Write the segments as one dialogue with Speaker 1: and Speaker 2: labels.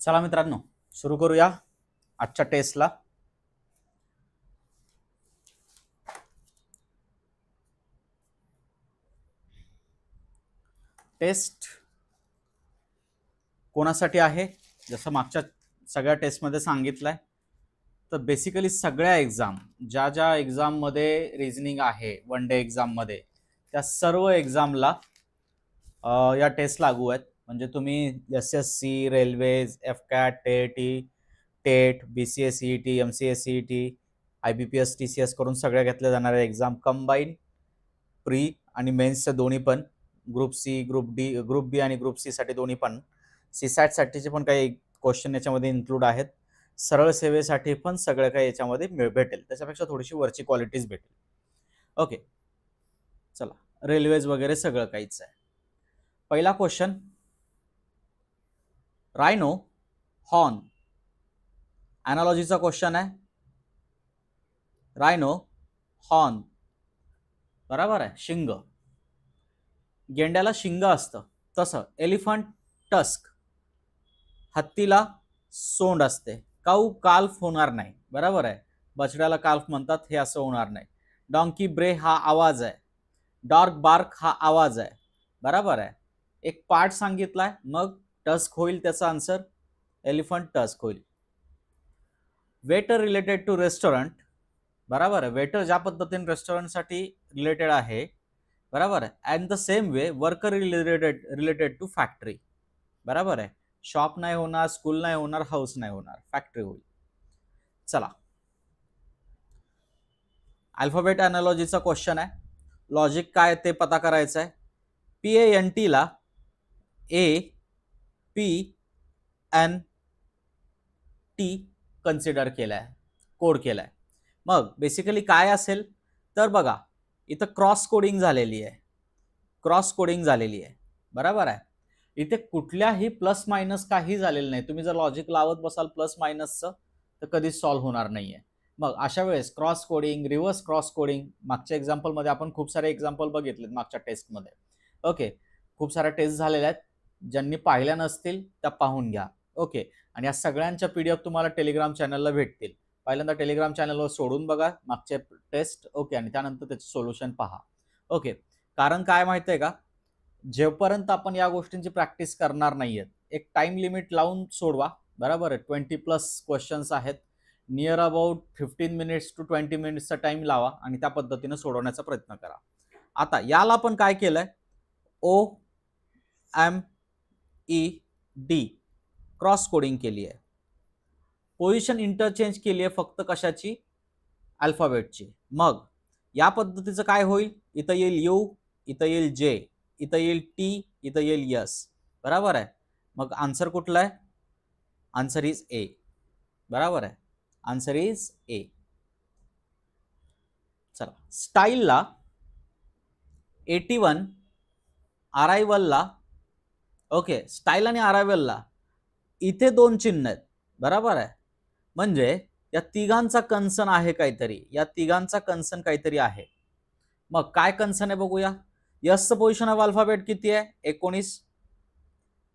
Speaker 1: चला मित्रांनो, सुरू करूया आजच्या टेस्टला. टेस्ट कोणासाठी आहे? जसं मागच्या सगळ्या टेस्टमध्ये सांगितलंय, तर बेसिकली सगळ्या एक्झाम ज्या एक्झाममध्ये रिझनिंग आहे, वन डे एक्झाममध्ये, त्या सर्व एक्झामला या टेस्ट लागू आहेत. म्हणजे तुम्ही SSC, railways, FCAT, TET, BCS CET, MCS CET, IBPS TCS करून सगळ्या घेतल्या जाणाऱ्या एक्झाम कंबाईन प्री आणि मेन्सचे दोन्ही पण, ग्रुप सी, ग्रुप बी आणि ग्रुप सी साठी दोन्ही पण, CSAT साठीचे पण काही क्वेश्चन याच्यामध्ये इन्क्लूड आहेत. सरळ सेवेसाठी पण सगळं काही याच्यामध्ये भेटेल, त्याच्यापेक्षा थोडीशी वरची क्वालिटीज भेटेल. ओके, चला रेल्वेज वगैरे सगळं काहीच आहे. पहिला क्वेश्चन, रायनो, हॉर्न, एनालॉजीचा क्वेश्चन आहे. रायनो, हॉर्न, बरोबर आहे, शिंग. गेंड्याला शिंग असतं, तसं एलिफंट टस्क, हत्तीला सोंड असते. काऊ काल्फ होणार नाही, बरोबर आहे. बछड्याला काल्फ म्हणतात, हे असं होणार नाही. डॉंकी ब्रे हा आवाज आहे. डॉर्क बार्क हा आवाज आहे, बरोबर आहे. एक पार्ट सांगितलाय, मग टस्क होईल त्याचा आन्सर, एलिफंट टस्क होईल. वेटर रिलेटेड टू रेस्टॉरंट, बरोबर आहे. वेटर ज्या पद्धतीने रेस्टॉरंटसाठी रिलेटेड आहे, बरोबर आहे. And the same way worker related to factory, बरोबर आहे. शॉप नाही होणार, स्कूल नाही होणार, हाऊस नाही होणार, फॅक्टरी होईल. चला, अल्फाबेट एनालॉजीचा क्वेश्चन आहे. लॉजिक काय ते पता करायचं आहे. PANT ला APNT कन्सिडर केलाय, कोड केलाय. मग बेसिकली काय असेल तर बघा, इथं क्रॉस कोडिंग झालेली आहे, बरोबर आहे. इथे कुठल्याही प्लस मायनस काही झालेलं नाही. तुम्ही जर लॉजिक लावत बसाल प्लस मायनसचं, तर कधीच सॉल्व्ह होणार नाहीये. मग अशा वेळेस cross coding, reverse cross coding, मागच्या एक्झाम्पलमध्ये आपण खूप सारे एक्झाम्पल बघितलेत मागच्या टेस्टमध्ये. ओके, खूप साऱ्या टेस्ट झालेल्या आहेत, ज्यांनी पाहिल्या नसतील त्या पाहून घ्या. ओके, आणि या सगळ्यांच्या PDF तुम्हाला टेलिग्राम चॅनलला भेटतील. पहिल्यांदा टेलिग्राम चॅनलवर सोडून बघा मागचे टेस्ट, ओके, आणि त्यानंतर त्याचे सोल्युशन पहा. ओके, कारण काय माहितीये का, जेवपर्यंत आपण या गोष्टींची प्रॅक्टिस करणार नाहीयेत, एक टाइम लिमिट लावून सोडवा, बरोबर आहे. 20+ क्वेश्चन्स आहेत, नियर अबाउट 15 मिनिट्स टू 20 मिनिट्सचा टाइम लावा आणि त्या पद्धतीने सोडवण्याचा प्रयत्न करा. आता याला पण काय केलंय, OMED क्रॉस कोडिंग केली आहे. पोझिशन इंटरचेंज केली आहे फक्त कशाची, अल्फाबेटची. मग या पद्धतीचं काय होईल, इथं येईल U, इथं येईल J, इथं येईल T, इथं येईल S, बरोबर आहे. मग आन्सर कुठला आहे, आन्सर इज A, बरोबर आहे. Answer is A. चला, स्टाईलला 81, अरायवलला, ओके, स्टाईल आणि अरायवलला इथे दोन चिन्ह आहेत, बरोबर आहे. म्हणजे या तिघांचा कन्सर्न आहे काहीतरी, आहे. मग काय कन्सर्न आहे बघूया. यसचं पोझिशन ऑफ अल्फाबेट किती आहे, 19,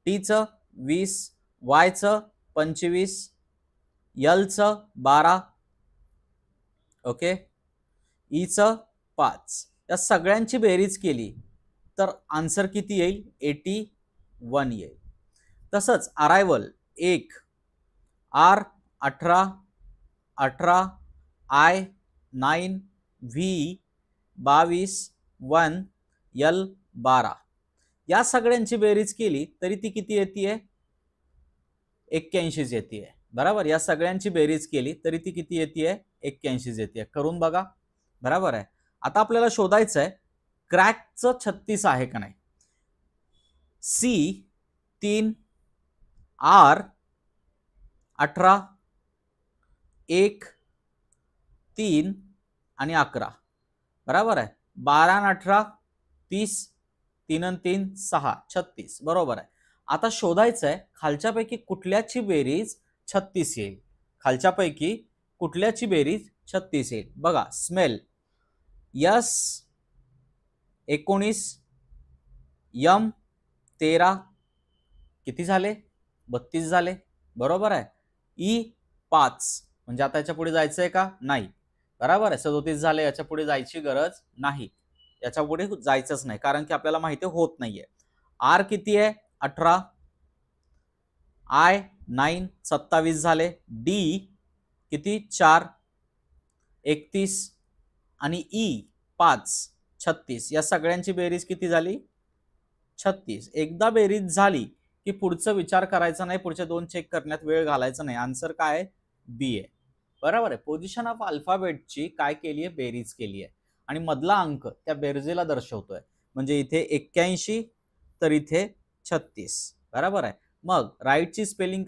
Speaker 1: टीचं 20, वायचं 25, एलचं 12, ओके, ईचं 5. या सगळ्यांची बेरीज केली तर आन्सर किती येईल, 81 येईल. तसंच arrival 1, R 18, 18, I 9, V 22, 1, L 12. या सगळ्यांची बेरीज केली तरी ती किती येते, 81 येते, बरोबर. या सगळ्यांची बेरीज केली तरी ती किती येते, 81 येते. करून बघा, बरोबर आहे. आता आपल्याला शोधायचं आहे क्रॅकचं 36 आहे का नाही. C 3, R 18, 1, 3 आणि 11, बरोबर आहे. 12 आणि 18 30, 3 आणि 3 6, 36, बरोबर आहे. आता शोधायचं आहे खालच्यापैकी कुठल्याची बेरीज 36 येईल, खालच्यापैकी कुठल्याची बेरीज 36 येईल. बघा, स्मेल यस 19, यम 13, किती झाले, 32 झाले, बरोबर आहे. ई 5 म्हणजे आता याच्या पुढे जायचंय का? नाही. बरोबर आहे. 37 झाले, याच्या पुढे जायची गरज नाही. याच्या पुढे जायचंच नाही कारण की आपल्याला माहिती होत नाहीये. आर किती आहे? 18. आय 9 27 झाले. डी किती? 4 31 आणि ई 5 36. या सगळ्यांची बेरीज किती झाली? 36. एकदा बेरीज झाली की पुढचा विचार करायचा नाही, पुढचे दोन चेक करण्यात वेळ घालायचा नाही. आन्सर काय आहे? बी आहे. बरोबर आहे. पोझिशन ऑफ अल्फाबेटची काय केली आहे? बेरीज केली आहे आणि मधला अंक त्या बेरजेला दर्शवतोय. म्हणजे इथे 81 तर इथे 36. बरोबर आहे. मग राईटची स्पेलिंग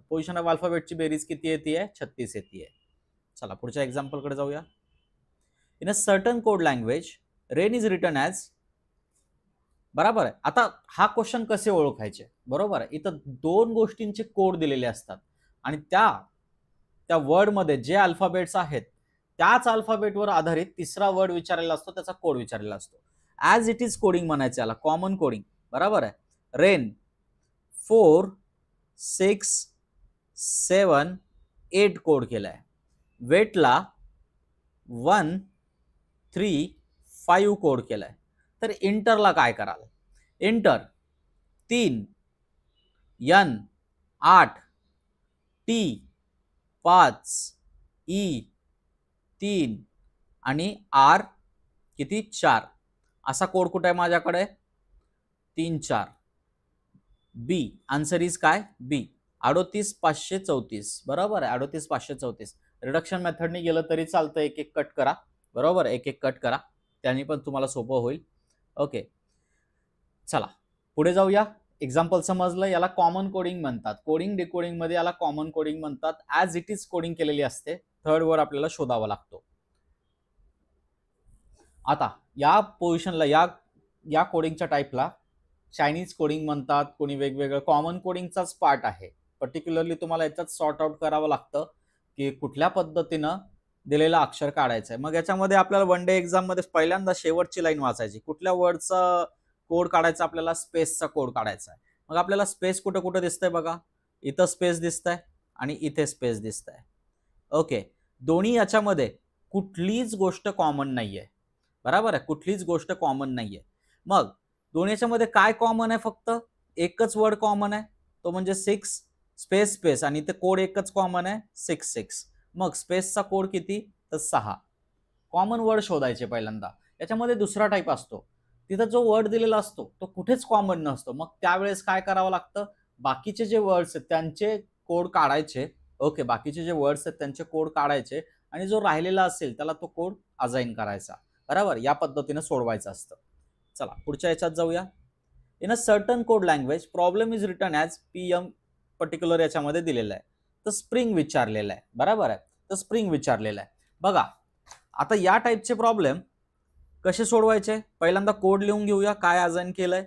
Speaker 1: पोझिशन ऑफ अल्फाबेटची बेरीज किती येते? 36 येते. चला पुढच्या एक्झाम्पल कडे जाऊया. In a certain code language rain is written as. बरोबर आहे. आता हा क्वेश्चन कसे ओळखायचे? बरोबर आहे. इथं दोन गोष्टींचे कोड दिलेले असतात आणि त्या वर्डमध्ये जे अल्फाबेट्स आहेत त्याच अल्फाबेटवर आधारित तिसरा वर्ड विचारलेला असतो, त्याचा कोड विचारलेला असतो. ॲज इट इज कोडिंग म्हणायचं याला, कॉमन कोडिंग. बरोबर आहे. रेन 4 6 7 8 कोड केलाय. वेटला 1 3 5 कोड केलाय. तर इंटरला काय कराल? इंटर 3 N 8 T 5 E 3 आणि R किती? 4. असा कोड कुठे आहे माझ्याकडे? 3 4. बी. आन्सर इज काय? बी. 38 534. बरोबर आहे. 38 534. रिडक्शन मेथडने गेलं तरी चालतं. एक एक कट करा. बरोबर, एक एक कट करा, त्यांनी पण तुम्हाला सोपं होईल. ओके, चला पुढे जाऊया. एक्झाम्पल समजलं. याला कॉमन कोडिंग म्हणतात. कोडिंग डिकोडिंग मध्ये याला कॉमन कोडिंग म्हणतात. ॲज इट इज कोडिंग केलेली असते. थर्ड वर आपल्याला शोधावा लागतो. आता या पोझिशनला या कोडिंगच्या टाईपला चायनीज कोडिंग म्हणतात, कोणी वेगवेगळं. कॉमन कोडिंगचाच पार्ट आहे. पर्टिक्युलरली तुम्हाला याच्यात सॉर्ट आउट करावं लागतं की कुठल्या पद्धतीनं दिलेलं अक्षर काढायचं आहे. मग याच्यामध्ये आपल्याला वन डे एक्झाम मध्ये पहिल्यांदा शेवटची लाईन वाचायची. कुठल्या वर्डचा कोड काढायचा? आपल्याला स्पेसचा कोड काढायचा आहे. मग आपल्याला स्पेस कुठं कुठं दिसतंय बघा. इथं स्पेस दिसतंय आणि इथे स्पेस दिसतंय. ओके, दोन्ही याच्यामध्ये कुठलीच गोष्ट कॉमन नाहीये. बरोबर आहे. कुठलीच गोष्ट कॉमन नाहीये. मग दोन्हीच्या मध्ये काय कॉमन आहे? फक्त एकच वर्ड कॉमन आहे, तो म्हणजे 6 स्पेस स्पेस आणि ते कोड एकच कॉमन आहे 6. मग स्पेसचा कोड किती? तर 6. कॉमन वर्ड शोधायचे पहिल्यांदा. याच्यामध्ये दुसरा टाईप असतो, तिथं जो वर्ड दिलेला असतो तो कुठेच कॉमन नसतो. मग त्यावेळेस काय करावं लागतं? बाकीचे जे वर्ड्स आहेत त्यांचे कोड काढायचे. ओके, बाकीचे जे वर्ड्स आहेत त्यांचे कोड काढायचे आणि जो राहिलेला असेल त्याला तो कोड असाइन करायचा. बरोबर, या पद्धतीने सोडवायचं असतं. चला पुढच्या याच्यात जाऊया. In a certain code language problem is written as PM particular याच्यामध्ये दिलेलं आहे. तर स्प्रिंग विचारलेलं आहे. बरोबर आहे. तर स्प्रिंग विचारलेलं आहे. बघा आता या टाईपचे प्रॉब्लेम कसे सोडवायचे? पहिल्यांदा कोड लिहून घेऊया. काय असाइन केलंय?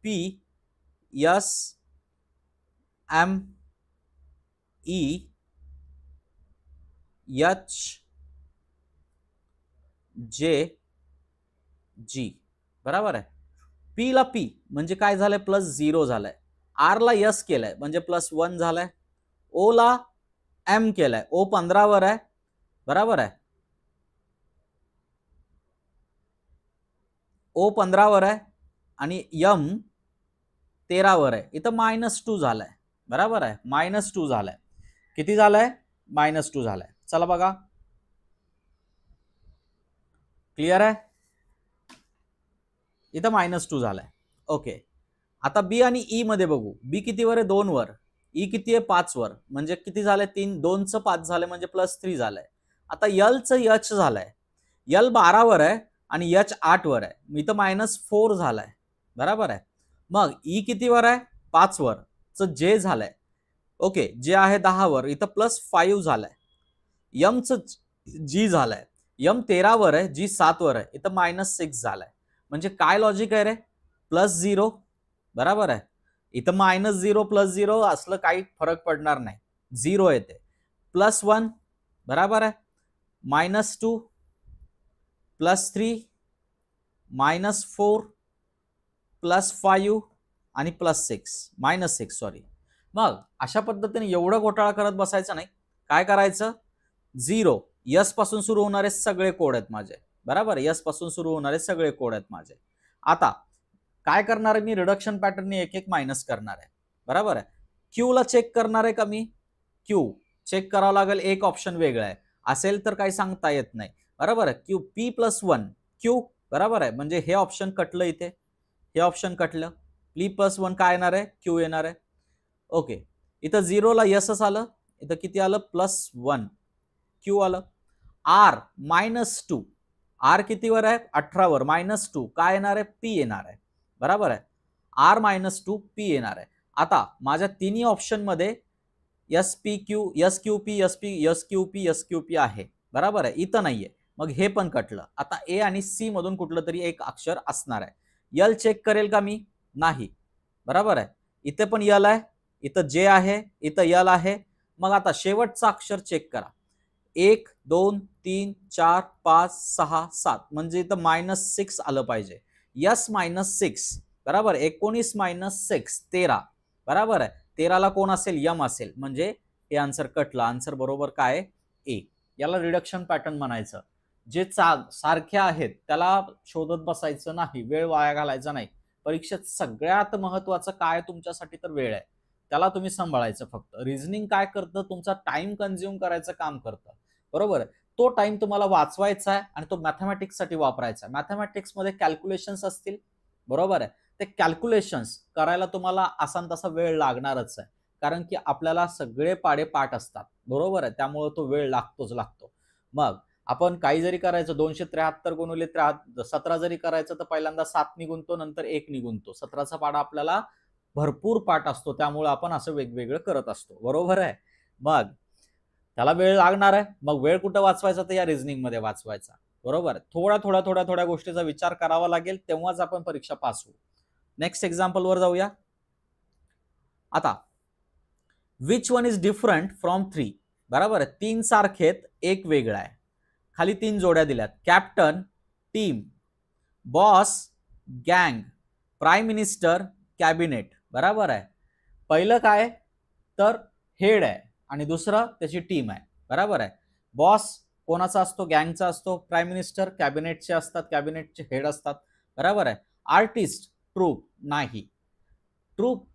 Speaker 1: PSMEHG. बरोबर आहे. पी ला पी म्हणजे काय झालंय? +0 झालंय. आर ला यस केलंय म्हणजे +1 झालंय. ओ ला एम केलंय. ओ 15 वर आहे. बरोबर आहे. ओ 15 वर आहे आणि यम 13 वर आहे. इथं -2 झालंय. बरोबर आहे. -2 झालंय. किती झालंय? -2 झालंय. चला बघा, क्लिअर आहे. इथं -2 झालाय. ओके, आता बी आणि ई मध्ये बघू. बी किती वर आहे? 2 वर. ई किती आहे? 5 वर. म्हणजे किती झालंय? 3. 2चं 5 झालंय म्हणजे +3 झालंय. आता एलचं एच झालंय. एल 12 वर आहे आणि एच 8 वर आहे. इथं -4 झालाय. बरोबर आहे. मग ई किती वर आहे? 5 वर. जे झालंय. ओके, जे आहे 10 वर. इथं +5 झालंय. यमचं जी झालंय. यम 13 वर आहे, जी 7 वर आहे. इथं -6 झालंय. म्हणजे काय लॉजिक आहे रे? +0. बरोबर आहे. इथं -0 +0 असलं काही फरक पडणार नाही. 0 येते. +1 बरोबर आहे. -2 +3 -4 +5 आणि +6 -6 सॉरी. मग अशा पद्धतीने एवढं घोटाळा करत बसायचं नाही. काय करायचं, 0 यस पासून सुरू होणारे सगळे कोड आहेत माझे, बरोबर, यस पासून सुरू होणारे सगळे कोड आहेत माझे. आता काय करणार आहे मी, रिडक्शन पॅटर्नने एक एक मायनस करणार आहे, बरोबर आहे. क्यू ला चेक करणार आहे का मी, क्यू चेक करावं लागेल, एक ऑप्शन वेगळा आहे, असेल तर काही सांगता येत नाही, बरोबर आहे. क्यू P+1 क्यू, बरोबर आहे, म्हणजे हे ऑप्शन कटलं, इथे हे ऑप्शन कटलं, P+1 काय येणार आहे, क्यू येणार आहे. ओके, इथं 0 ला यसच आलं, इथं किती आलं, +1 क्यू आलं. R -2, आर कितीवर आहे, 18 वर, -2 काय येणार आहे, पी येणार आहे, बरोबर आहे. R -2 पी येणार आहे. आता माझ्या तिन्ही ऑप्शन मध्ये SPQ SQP SQP SQP आहे, बरोबर आहे, इथं नाहीये, मग हे पण कटलं. आता ए आणि सी मधून कुठलं तरी एक अक्षर असणार आहे. यल चेक करेल का मी, नाही, बरोबर आहे. इथे पण यल आहे, इथं जे आहे, इथं यल आहे. मग आता शेवटचा अक्षर चेक करा, 1 2 3 4 5 6 7, म्हणजे इथं -6 आलं पाहिजे. यस -6, बरोबर, 19 -6 13, बरोबर आहे. 13 ला कोण असेल, यम असेल, म्हणजे हे आन्सर कटलं. आन्सर बरोबर काय, ए. याला रिडक्शन पॅटर्न म्हणायचं. जे सारखे आहेत त्याला शोधत बसायचं नाही, वेळ वाया घालायचा नाही. परीक्षेत सगळ्यात महत्वाचं काय तुमच्यासाठी, तर वेळ आहे, त्याला तुम्ही सांभाळायचं. फक्त रिझनिंग काय करतं, तुमचा टाइम कन्झ्युम करायचं काम करतं, बरोबर. तो टाइम तुम्हाला वाचवायचा आहे आणि तो मॅथमॅटिक्स साठी वापरायचा आहे. मॅथमॅटिक्स मध्ये कॅल्क्युलेशन्स असतील, बरोबर आहे, ते कॅल्क्युलेशन्स करायला तुम्हाला असा तसा वेळ लागणारच आहे, कारण की आपल्याला सगळे पाडे पाठ असतात, बरोबर आहे, त्यामुळे तो वेळ लागतोच लागतो. मग आपण काही जरी करायचं, 273 गुणिले 17 जरी करायचं, तर पहिल्यांदा 7 निघूनतो, नंतर 1 निघूनतो. 17चा पाडा आपल्याला भरपूर पाठ असतो, त्यामुळे आपण असं वेगवेगळं करत असतो, बरोबर आहे. मग त्याला वेळ लागणार आहे, मग वेळ कुठं वाचवायचा, तर या रिझनिंग मध्ये वाचवायचा, बरोबर. थोड्या गोष्टीचा विचार करावा लागेल, तेव्हाच आपण परीक्षा पास होऊ. नेक्स्ट एक्झाम्पल वर जाऊया. आता which one is different from 3, बरोबर आहे, 3 सारखेत, एक वेगळा आहे. खाली 3 जोड्या दिल्यात, कॅप्टन, टीम, बॉस, गँग, प्राईम मिनिस्टर, कॅबिनेट, बरोबर आहे. पहिलं काय, तर हेड आहे आणि दुसरं त्याची टीम आहे, बरोबर आहे. बॉस कोणाचा असतो, गँगचा असतो. प्राईम मिनिस्टर कॅबिनेटचे असतात, कॅबिनेटचे हेड असतात, बरोबर आहे. आर्टिस्ट ट्रूप नाही, ट्रूप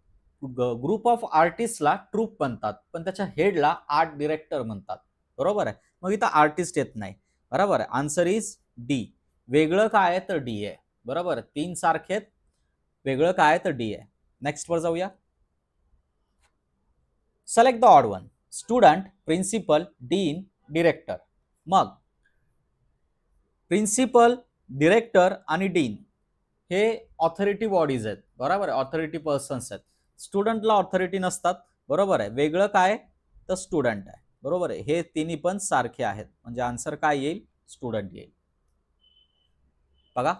Speaker 1: ग्रुप ऑफ आर्टिस्टला ट्रूप म्हणतात, पण त्याच्या हेडला आर्ट डिरेक्टर म्हणतात, बरोबर आहे. मग इथं आर्टिस्ट येत नाही, बरोबर आहे. Answer is D. वेगळं काय आहे, तर डी आहे, बरोबर. 3 सारखेत, वेगळं काय आहे, तर डी आहे. नेक्स्ट वर जाऊया. Select the odd one, student, principal, dean, director. मग प्रिन्सिपल, डिरेक्टर आणि डीन हे ऑथॉरिटी बॉडीज आहेत, बरोबर आहे, ऑथॉरिटी पर्सन्स आहेत. स्टुडंटला ऑथॉरिटी नसतात, बरोबर आहे. वेगळं काय, तर स्टुडंट आहे, बरोबर आहे. हे तिन्ही पण सारखे आहेत, म्हणजे आन्सर काय येईल, स्टुडंट येईल. बघा,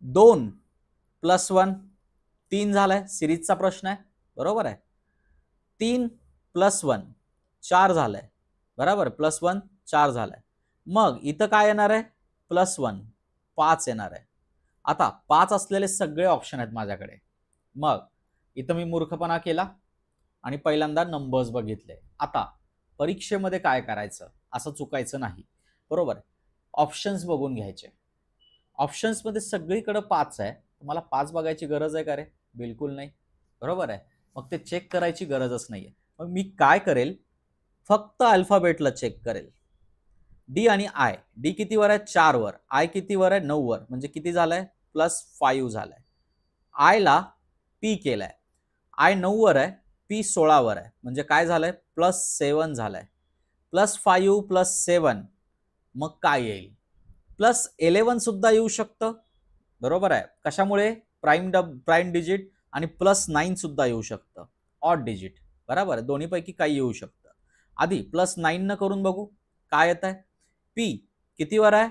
Speaker 1: 2 + 1 3 झालाय, सिरीजचा प्रश्न आहे, बरोबर आहे. 3 + 1 4 झालंय, बरोबर, +1 4 झालाय. मग इथं काय येणार आहे, +1 5 येणार आहे. आता 5 असलेले सगळे ऑप्शन आहेत माझ्याकडे. मग इथं मी मूर्खपणा केला आणि पहिल्यांदा नंबर्स बघितले. आता परीक्षेमध्ये काय करायचं, असं चुकायचं नाही, बरोबर. ऑप्शन्स बघून घ्यायचे. ऑप्शन्स मध्ये सगळीकडे 5 आहे, तुम्हाला 5 बघायची गरज आहे का रे, बिलकुल नाही, बरोबर आहे. मग ते चेक करायची गरजच नाहीये. मग मी काय करेल, फक्त अल्फाबेटला चेक करेल. डी आणि आय, डी किती वर आहे, 4 वर, आय किती वर आहे, 9 वर, म्हणजे किती झालंय, +5 झालाय. आय ला पी केलाय, आय 9 वर आहे, पी 16 वर आहे, म्हणजे काय झालंय, +7 झालाय. +5 +7, मग काय येईल, +11 सुद्धा येऊ शकतं, बरोबर आहे. कशामुळे, प्राईम डिजिट, आणि +9 सुद्धा येऊ शकतं, ऑड डिजिट, बरोबर आहे. दोन्हीपैकी काही येऊ शकतं. आधी +9 न करून बघू काय येत आहे. पी किती वर आहे,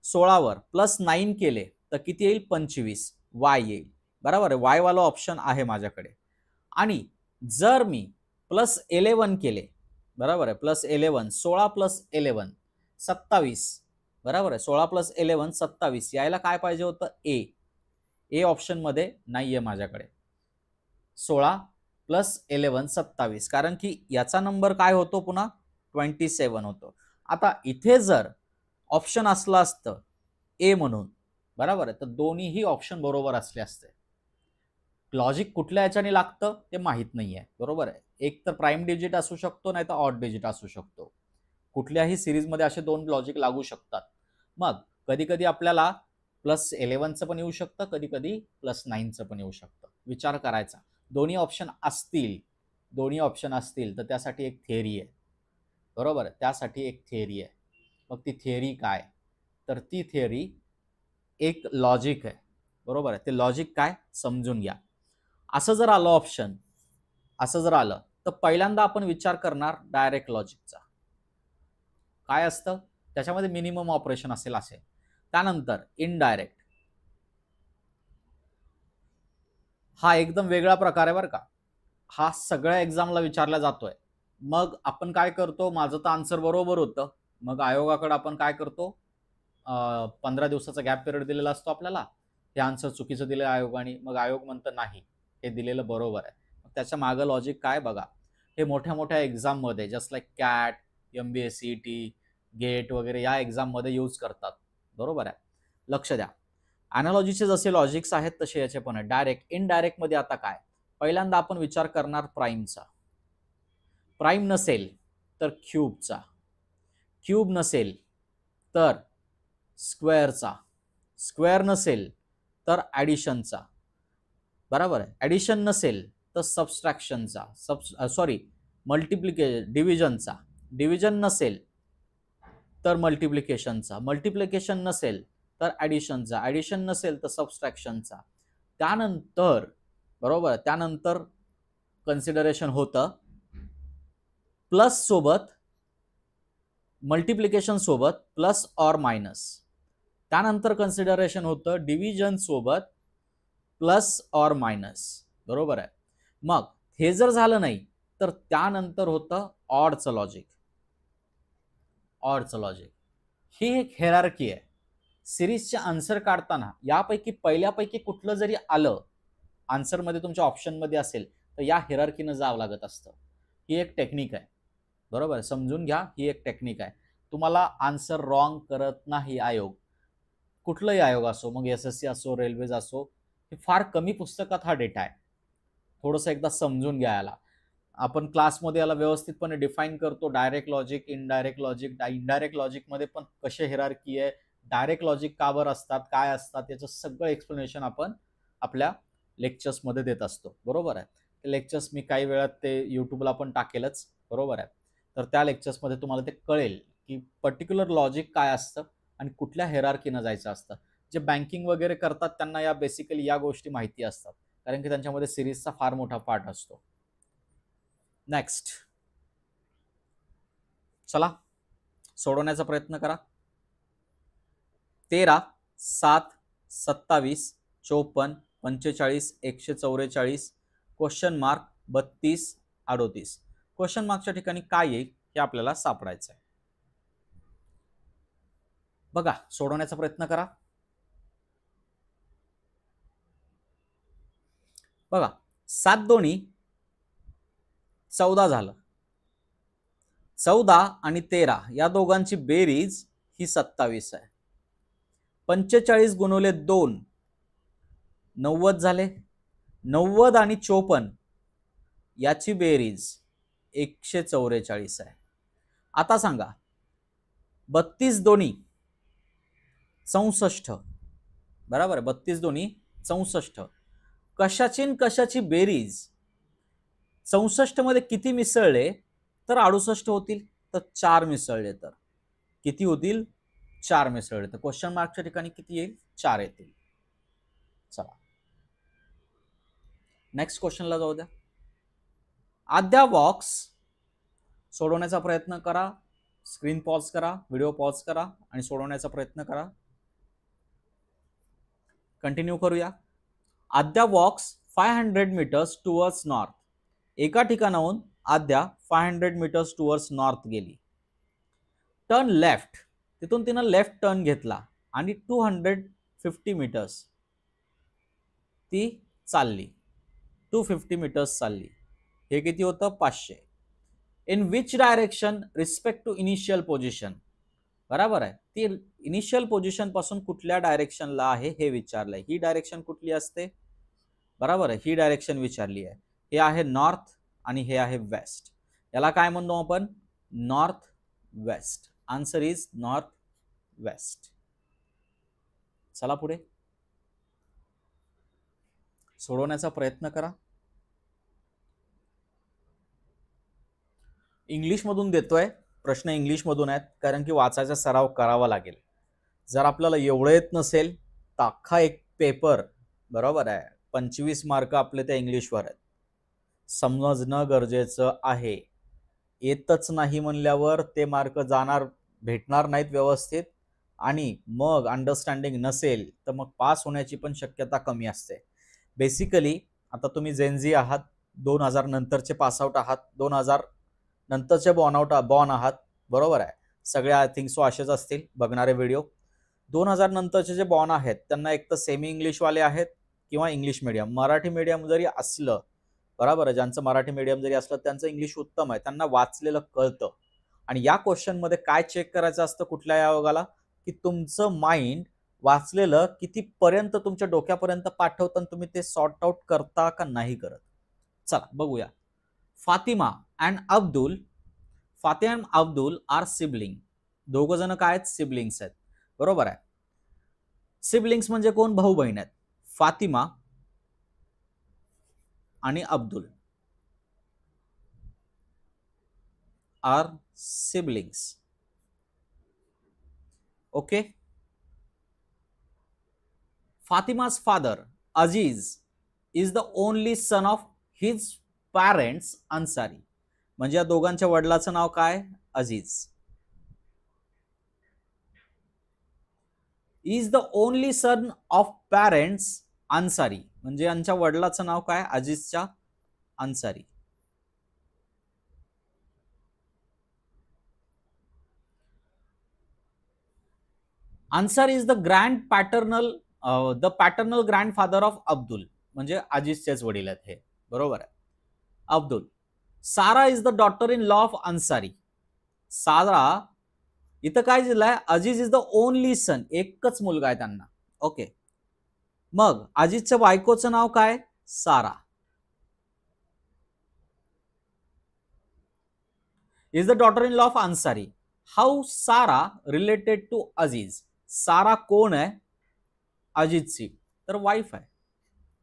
Speaker 1: 16 वर, +9 केले तर किती येईल, 25, वाय येईल, बरोबर आहे. वाय वाला ऑप्शन आहे माझ्याकडे. आणि जर मी +11 केले, बरोबर आहे, +11, 16 + 11 27, बरोबर आहे. 16 + 11 27, यायला काय पाहिजे होतं, ए. ए ऑप्शन मध्ये नाहीये माझ्याकडे. 16 प्लस 11 27, कारण की याचा नंबर काय होतो पुन्हा 27 होतो. आता इथे जर ऑप्शन असलं असतं ए म्हणून, बरोबर आहे, तर दोन्हीही ऑप्शन बरोबर असले असते. लॉजिक कुठल्या याच्याने लागतं ते माहित नाहीये, बरोबर आहे. एक तर प्राईम डिजिट असू शकतो, नाही तर ऑड डिजिट असू शकतो. कुठल्याही सिरीजमध्ये असे दोन लॉजिक लागू शकतात. मग कधी कधी आपल्याला प्लस 11चं पण येऊ शकतं, कधी कधी प्लस 9चं पण येऊ शकतं. विचार करायचा. दोन्ही ऑप्शन असतील तर त्यासाठी एक थिअरी आहे, बरोबर आहे. त्यासाठी एक थिअरी आहे. मग ती थिअरी काय? तर ती थिअरी एक लॉजिक आहे, बरोबर आहे. ते लॉजिक काय समजून घ्या. असं जर आलं ऑप्शन, असं जर आलं तर पहिल्यांदा आपण विचार करणार डायरेक्ट लॉजिकचा. काय असतं त्याच्यामध्ये मिनिमम ऑपरेशन असेल असे. त्यानंतर इनडायरेक्ट, हा एकदम वेगळा प्रकार आहे बरं का. हा सगळ्या एक्झामला विचारला जातोय. मग आपण काय करतो, माझं तर आन्सर बरोबर होतं, मग आयोगाकडे आपण काय करतो, 15 दिवसाचा गॅप पिरियड दिलेला असतो आपल्याला. हे आन्सर चुकीचं दिलं आयोगाने, मग आयोग म्हणतं नाही हे दिलेलं बरोबर आहे. मग त्याच्या मागं लॉजिक काय बघा. हे मोठ्या मोठ्या एक्झाममध्ये just like cat, MBA-CET, gate वगैरे या एक्झाममध्ये यूज करतात, बरोबर आहे. लक्ष द्या. अॅनालॉजीचे जसे लॉजिक्स आहेत तसे याचे पण आहेत. डायरेक्ट इनडायरेक्ट मध्ये आता काय, पहिल्यांदा आपण विचार करणार प्राईमचा. प्राईम नसेल तर क्यूबचा, क्यूब नसेल तर स्क्वेअरचा, स्क्वेअर नसेल तर ॲडिशनचा, बरोबर आहे. ॲडिशन नसेल तर सबस्ट्रॅक्शनचा, डिव्हिजनचा, डिव्हिजन नसेल तर मल्टिप्लिकेशनचा, मल्टिप्लिकेशन नसेल तर ॲडिशनचा, ॲडिशन नसेल तर सबस्ट्रॅक्शनचा. त्यानंतर, बरोबर, त्यानंतर कन्सिडरेशन होतं प्लस सोबत, मल्टिप्लिकेशन सोबत प्लस ऑर मायनस. त्यानंतर कन्सिडरेशन होतं डिव्हिजन सोबत प्लस ऑर मायनस, बरोबर आहे. मग हे जर झालं नाही तर त्यानंतर होतं ऑडचं लॉजिक. ऑडचं लॉजिक ही एक हेरार्की आहे. सिरीजचे आन्सर काढताना यापैकी पहिल्यापैकी कुठलं जरी आलं आन्सरमध्ये, तुमच्या ऑप्शनमध्ये असेल, तर या हिरार्कीनं जावं लागत असतं. ही एक टेक्निक आहे, बरोबर, समजून घ्या. ही एक टेक्निक आहे. तुम्हाला आन्सर रॉंग करत नाही आयोग. कुठलाही आयोग असो, मग SSC असो, रेल्वेज असो, हे फार कमी पुस्तकात हा डेटा आहे. थोडंसं एकदा समजून घ्या याला. आपण क्लासमध्ये याला व्यवस्थितपणे डिफाईन करतो. Direct logic, indirect logic. Indirect लॉजिकमध्ये पण कसे हिरार्की आहे, डायरेक्ट लॉजिक का बरं असतात, काय असतात, याचं सगळं एक्सप्लेनेशन आपण आपल्या लेक्चर्समध्ये देत असतो, बरोबर आहे. ते लेक्चर्स मी काही वेळात ते यूट्यूबला पण टाकेलच, बरोबर आहे. तर त्या लेक्चर्समध्ये तुम्हाला ते कळेल की पर्टिक्युलर लॉजिक काय असतं आणि कुठल्या हेरार्कीनं जायचं असतं. जे बँकिंग वगैरे करतात त्यांना या बेसिकली या गोष्टी माहिती असतात, कारण की त्यांच्यामध्ये सिरीजचा फार मोठा पार्ट असतो. नेक्स्ट, चला सोडवण्याचा प्रयत्न करा. 13, 7, 27, 54, 45, 144, क्वेश्चन मार्क 32, 38. क्वेश्चन मार्कच्या ठिकाणी काय येईल हे आपल्याला सापडायचं आहे. बघा, सोडवण्याचा प्रयत्न करा. बघा, 7 दोन्ही 14 झालं. 14 आणि 13 या दोघांची बेरीज ही 27 आहे. 45 गुणवले 2 90 झाले. 90 आणि 54 याची बेरीज 144 आहे. आता सांगा, 32 दोन्ही 64, बरोबर, 32 दोन्ही 64. कशाची बेरीज 64 मध्ये किती मिसळले तर 68 होतील, तर 4 मिसळले तर किती होतील, 4 मिसळले तर क्वेश्चन मार्कच्या ठिकाणी किती येईल, 4 येतील. चला नेक्स्ट क्वेश्चनला जाऊ द्या. आद्या बॉक्स सोडवण्याचा प्रयत्न करा. स्क्रीन पॉज करा, व्हिडिओ पॉज करा आणि सोडवण्याचा प्रयत्न करा. कंटिन्यू करूया. आद्या वॉक्स 500 मीटर्स टुवर्ड्स नॉर्थ. एका ठिकाणाहून आद्या 500 मीटर्स टुवर्ड्स नॉर्थ गेली. टर्न लेफ्ट, तिथून तिनं लेफ्ट टर्न घेतला आणि 250 मीटर्स ती चालली. 250 मीटर्स चालली, हे किती होतं 500. In which direction respect to initial position, बरोबर आहे, ती इनिशियल पोझिशन पासून कुठल्या डायरेक्शनला आहे हे विचारलंय. ही डायरेक्शन कुठली असते, बरोबर आहे, ही डायरेक्शन विचारली आहे. हे आहे नॉर्थ आणि हे आहे वेस्ट. याला काय म्हणतो आपण, north west. Answer is north west. चला पुढे सोडवण्याचा प्रयत्न करा. इंग्लिश मधून देतोय प्रश्न, इंग्लिश मधून आहेत, कारण की वाचायचा सराव करावा लागेल. जर आपल्याला एवढं येत नसेल तर अख्खा एक पेपर, बरोबर आहे, 25 मार्क आपले त्या इंग्लिशवर आहेत, समजणं गरजेचं आहे. येतच नाही म्हणल्यावर ते मार्क जाणार, भेटणार नाहीत व्यवस्थित, आणि मग अंडरस्टँडिंग नसेल तर मग पास होण्याची पण शक्यता कमी असते. बेसिकली आता तुम्ही जेनझी आहात, 2000 नंतरचे पासआउट आहात, 2000 नंतरचे बॉर्न आहात, बरोबर आहे. सगळे आय थिंक सो असेच असतील बघणारे व्हिडिओ. 2000 नंतरचे जे बॉर्न आहेत त्यांना एक तर सेमी इंग्लिशवाले आहेत किंवा इंग्लिश मीडियम. मराठी मीडियम जरी असलं, बरोबर आहे, ज्यांचं मराठी मीडियम जरी असलं त्यांचं इंग्लिश उत्तम आहे, त्यांना वाचलेलं कळतं. आणि या क्वेश्चनमध्ये काय चेक करायचं असतं कुठल्या आयोगाला, की तुमचं माइंड वाचलेलं कितीपर्यंत तुमच्या डोक्यापर्यंत पाठवतं, तुम्ही ते सॉर्ट आउट करता का नाही करत. चला बघूया. Fatima and Abdul are sibling. दोघ जण काय आहेत, सिबलिंग्स आहेत, बरोबर आहे. सिबलिंग्स म्हणजे कोण, भाऊ बहीण आहेत. फातिमा आणि अब्दुल आर सिबलिंग्स. ओके. फातिमा's father Aziz is the only son of his parents Ansari. म्हणजे या दोघांच्या वडिलाचं नाव काय, Aziz. Is the only son of parents Ansari, म्हणजे यांच्या वडिलाचं नाव काय, अजीजच्या अन्सारी. Ansari is the paternal grandfather of Abdul, म्हणजे अजीजचेच वडील आहेत हे, बरोबर आहे. Abdul. Sara is the daughter in law of Ansari. Sara इथं काय दिलंय, Aziz is the only son, एकच मुलगा आहे त्यांना. ओके. मग अजीजच्या बायकोचं नाव काय, Sara. Is the daughter in law of Ansari. How Sara related to Aziz. Sara कोण आहे, अजीजची तर वाईफ आहे,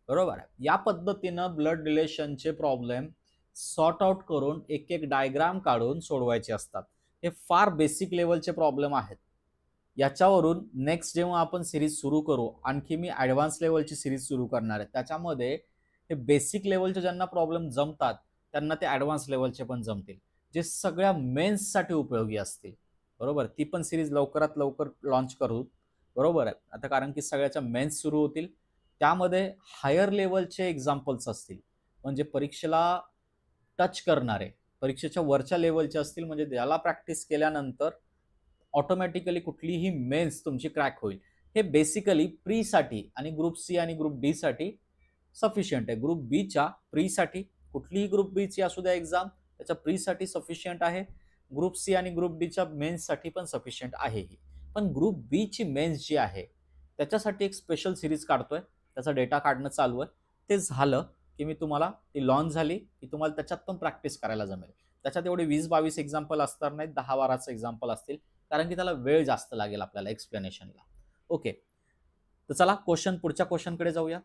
Speaker 1: बरोबर आहे. या पद्धतीनं ब्लड रिलेशनचे प्रॉब्लेम सॉर्ट आउट करून एक एक डायग्राम काढून सोडवायचे असतात. हे फार बेसिक लेवलचे प्रॉब्लेम आहेत. याच्यावरून नेक्स्ट जेव्हा आपण सिरीज सुरू करू, आणखी मी ॲडव्हान्स लेवलची सिरीज सुरू करणार आहे, त्याच्यामध्ये हे बेसिक लेवलचे ज्यांना प्रॉब्लेम जमतात त्यांना ते ॲडव्हान्स लेवलचे पण जमतील, जे सगळ्या मेन्ससाठी उपयोगी असतील, बरोबर. ती पण सिरीज लवकरात लवकर लॉन्च करू, बरोबर आहे. आता कारण की सगळ्याच्या मेन्स सुरू होतील, त्यामध्ये हायर लेवलचे एक्झाम्पल्स असतील, म्हणजे परीक्षेला टच करणारे, परीक्षेच्या वरच्या लेवलचे असतील, म्हणजे त्याला प्रॅक्टिस केल्यानंतर ऑटोमॅटिकली कुठलीही मेन्स तुमची क्रॅक होईल. हे बेसिकली प्रीसाठी आणि ग्रुप सी आणि ग्रुप डी साठी सफिशियंट आहे. ग्रुप बीच्या प्रीसाठी, कुठलीही ग्रुप बीची असू द्या एक्झाम, त्याच्या प्रीसाठी सफिशियंट आहे. ग्रुप सी आणि ग्रुप डीच्या मेन्ससाठी पण सफिशियंट आहे ही. पण ग्रुप बीची मेन्स जी आहे त्याच्यासाठी एक स्पेशल सिरीज काढतोय, त्याचा डेटा काढणं चालू आहे. ते झालं की मी तुम्हाला, ती लॉन्च झाली की तुम्हाला त्याच्यात पण प्रॅक्टिस करायला जमेल. त्याच्यात एवढे 20-22 एक्झाम्पल असणार नाहीत, 10-12 एक्झाम्पल असतील, कारण की त्याला वेळ जास्त लागेल आपल्याला एक्सप्लेनेशनला. ओके. तर चला पुढच्या क्वेश्चनकडे जाऊया.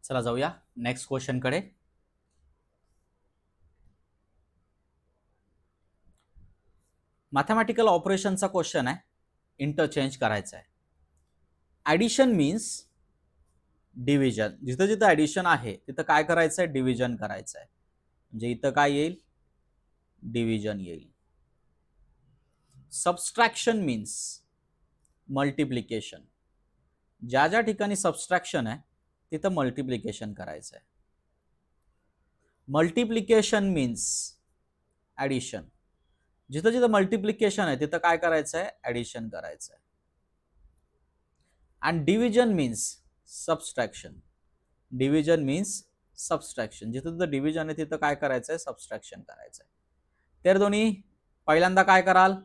Speaker 1: चला जाऊया नेक्स्ट क्वेश्चनकडे. मॅथमॅटिकल ऑपरेशनचा क्वेश्चन आहे, इंटरचेंज करायचा आहे. Addition means division. जिथं जिथं ॲडिशन आहे तिथं काय करायचं आहे, डिव्हिजन करायचं आहे. म्हणजे इथं काय येईल, डिव्हिजन येईल. Subtraction means multiplication. ज्या ज्या ठिकाणी सबस्ट्रॅक्शन आहे तिथं मल्टिप्लिकेशन करायचं आहे. Multiplication means addition. जिथं जिथं मल्टिप्लिकेशन आहे तिथं काय करायचं आहे, ॲडिशन करायचं आहे. And division means subtraction. Division means subtraction. जिथं तिथं डिव्हिजन आहे तिथं काय करायचंय, सबस्ट्रॅक्शन करायचंय. तर दोन्ही पहिल्यांदा काय कराल,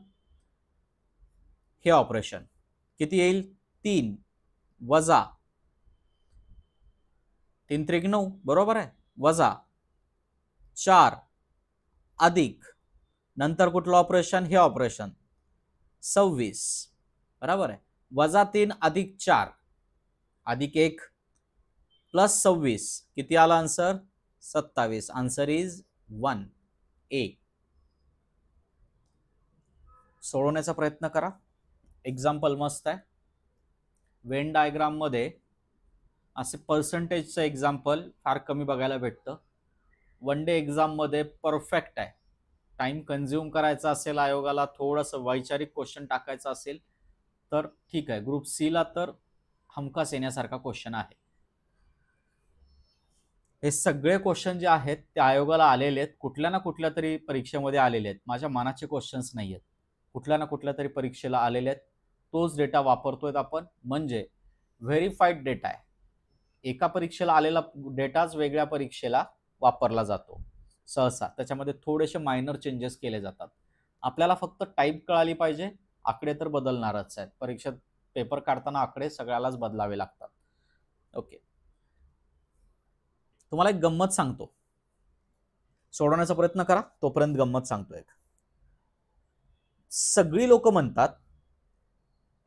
Speaker 1: हे ऑपरेशन किती येईल, 3 वजा 3 त्रिक 9 बरोबर आहे, वजा 4 अधिक नंतर कुठलं ऑपरेशन, हे ऑपरेशन 26 बरोबर आहे, वजा 3 अधिक 4 अधिक 1 प्लस 26 किती आला आन्सर, 27. आन्सर इज 1 ए. सोडवण्याचा प्रयत्न करा. एक्झाम्पल मस्त आहे. वेन डायग्राम मध्ये असे पर्सेंटेजचं एक्झाम्पल फार कमी बघायला भेटतं. वन डे एक्झाम मध्ये परफेक्ट आहे. टाइम कंझ्युम करायचा असेल, आयोगाला थोडंसं वैचारिक क्वेश्चन टाकायचा असेल तर ठीक आहे. ग्रुप सी ला तर हमखास येण्यासारखा क्वेश्चन आहे. हे सगळे क्वेश्चन जे आहेत ते आयोगाला आलेले आहेत, कुठल्या ना कुठल्या तरी परीक्षेमध्ये आलेले आहेत. माझ्या मनाचे क्वेश्चन्स नाही आहेत, कुठल्या ना कुठल्या तरी परीक्षेला आलेले आहेत. तोच डेटा वापरतोय आपण, म्हणजे व्हेरीफाईड डेटा आहे. एका परीक्षेला आलेला डेटाच वेगळ्या परीक्षेला वापरला जातो सहसा. त्याच्यामध्ये थोडेसे मायनर चेंजेस केले जातात. आपल्याला फक्त टाईप कळाली पाहिजे. आकडे तर बदलणारच आहेत. परीक्षेत पेपर काढताना आकडे सगळ्यालाच बदलावे लागतात. ओके, तुम्हाला एक गंमत सांगतो, सोडवण्याचा प्रयत्न करा. तोपर्यंत गंमत सांगतो एक. सगळी लोक म्हणतात,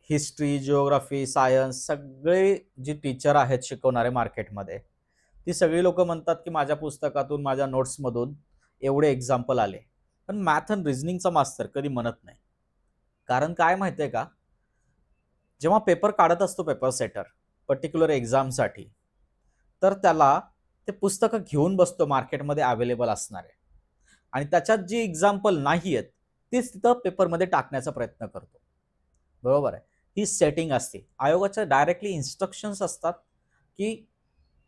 Speaker 1: हिस्ट्री, जिओग्राफी, सायन्स, सगळे जी टीचर आहेत शिकवणारे मार्केटमध्ये, ती सगळी लोक म्हणतात की माझ्या पुस्तकातून, माझ्या नोट्समधून एवढे एक्झाम्पल आले. पण मॅथ अँड रिझनिंगचा मास्तर कधी म्हणत नाही. कारण काय माहितीये का, जेव्हा पेपर काढत असतो पेपर सेटर पर्टिक्युलर एक्झामसाठी, तर त्याला ते पुस्तकं घेऊन बसतो मार्केटमध्ये अवेलेबल असणारे, आणि त्याच्यात जी एक्झाम्पल नाही आहेत तीच तिथं पेपरमध्ये टाकण्याचा प्रयत्न करतो. बरोबर आहे, ही सेटिंग असते. आयोगाच्या डायरेक्टली इन्स्ट्रक्शन्स असतात की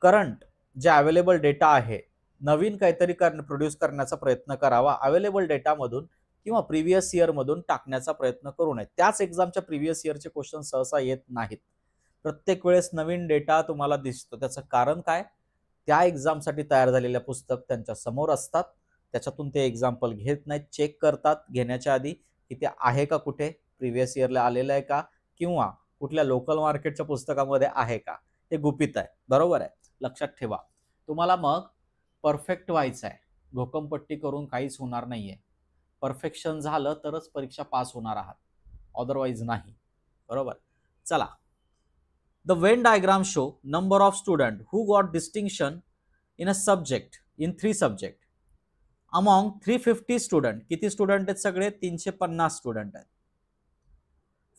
Speaker 1: करंट जे अवेलेबल डेटा आहे, नवीन काहीतरी प्रोड्यूस करण्याचा प्रयत्न करावा अवेलेबल डेटामधून किंवा प्रिव्हियस इयर मधून टाकण्याचा प्रयत्न करू नये. त्याच एक्झामच्या प्रिव्हियस इयरचे क्वेश्चन सहसा येत नाहीत. प्रत्येक वेळेस नवीन डेटा तुम्हाला दिसतो. त्याचं कारण काय, त्या एक्झामसाठी तयार झालेल्या पुस्तक त्यांच्या समोर असतात, त्याच्यातून ते एक्झाम्पल घेत नाहीत, चेक करतात घेण्याच्या आधी की ते आहे का, कुठे प्रिव्हियस इयरला आलेलं आहे का, किंवा कुठल्या लोकल मार्केटच्या पुस्तकामध्ये आहे का, हे गुपित आहे. बरोबर आहे, लक्षात ठेवा. तुम्हाला मग परफेक्ट व्हायचं आहे. घोकमपट्टी करून काहीच होणार नाहीये. परफेक्शन झालं तरच परीक्षा पास होणार आहात, अदरवाइज नाही. बरोबर. चला, the Venn diagram show number of student who got distinction in a subject in 3 subject among 350 student. किती स्टुडंट आहेत सगळे, 350 स्टुडंट आहेत.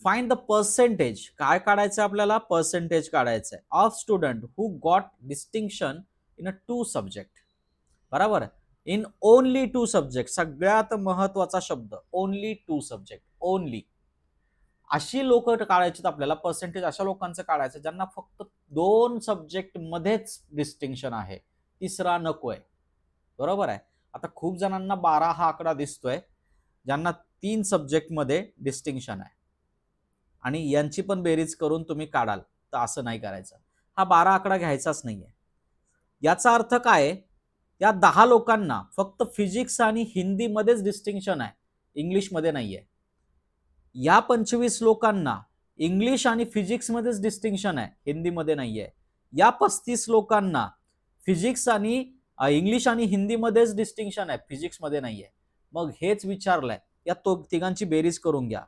Speaker 1: फाइंड द पर्सेंटेज, काय काढायचं आपल्याला, पर्सेंटेज काढायचं आहे, of student who got distinction in a 2 subject. बरोबर, इन ओनली 2 सब्जेक्ट. सगळ्यात महत्वाचा शब्द ओनली 2 सब्जेक्ट. ओनली अशी लोक काढायची आपल्याला पर्सेंटेज, अशा लोकांचं काढायचं ज्यांना फक्त 2 सब्जेक्ट मध्येच डिस्टिंक्शन आहे, तिसरा नकोय. बरोबर आहे. आता खूप जणांना 12 हा आकडा दिसतोय, ज्यांना 3 सब्जेक्ट मध्ये डिस्टिंक्शन आहे, आणि यांची पण बेरीज करून तुम्ही काढाल, तर असं नाही करायचं. हा 12 आकडा घ्यायचाच नाहीये. याचा अर्थ काय, या 10 लोकांना फक्त फिजिक्स आणि हिंदी मध्येच डिस्टिंक्शन आहे, इंग्लिश मध्ये नाहीये. या 25 लोकांना इंग्लिश आणि फिजिक्स मध्येच डिस्टिंक्शन आहे, हिंदी मध्ये नाहीये. या 35 लोकांना फिजिक्स आणि इंग्लिश आणि हिंदी मध्येच डिस्टिंक्शन आहे, फिजिक्स मध्ये नाहीये. मग हेच विचारलंय, या तिघांची बेरीज करून घ्या.